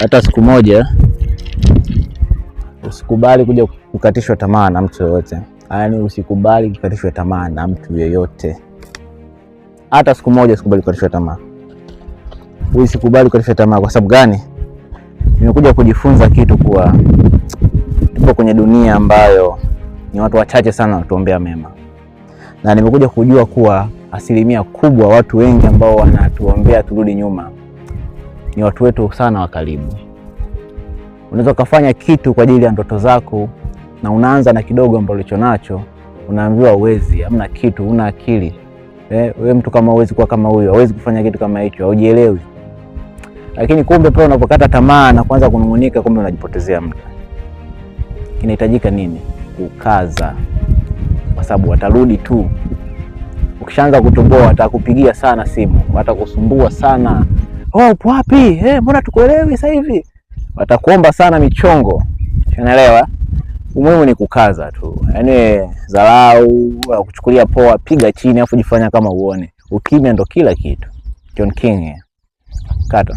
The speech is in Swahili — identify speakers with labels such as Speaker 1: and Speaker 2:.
Speaker 1: hata siku moja usikubali kuja kukatishwa tamaa na mtu yoyote. Yaani usikubali kukatishwa tamaa na mtu yoyote. Hata siku moja usikubali kukatishwa tamaa. Usikubali kukatishwa tamaa. Kwa sababu gani? Nimekuja kujifunza kitu kuwa tupo kwenye dunia ambayo ni watu wachache sana watuombea mema. Na nimekuja kujua kuwa asilimia kubwa watu wengi ambao wanatuombea turudi nyuma ni watu wetu sana wa karibu. Unaweza kufanya kitu kwa ajili ya ndoto zako na unaanza na kidogo ambacho ulicho nacho, unaambiwa uwezi, hamna kitu, una akili. Wewe mtu kama uwezi kuwa kama huyo, hauwezi kufanya kitu kama hicho, haujielewi. Lakini kumbe pale unapokata tamaa na kuanza kunungunika, kumbe unajipotezea muda. Kinahitajika nini? Kukaza. Kwa sababu watarudi tu. Ukishaanza kutomboa watakupigia sana simu, watakusumbua sana. Upo wapi? Mbona tukuelewi sasa hivi? Watakuomba sana michongo. Unaelewa? Umuhimu ni kukaza tu. Yaani dharau, kuchukulia poa, piga chini afu jifanya kama uone. Ukimya ndo kila kitu. John King. Kata.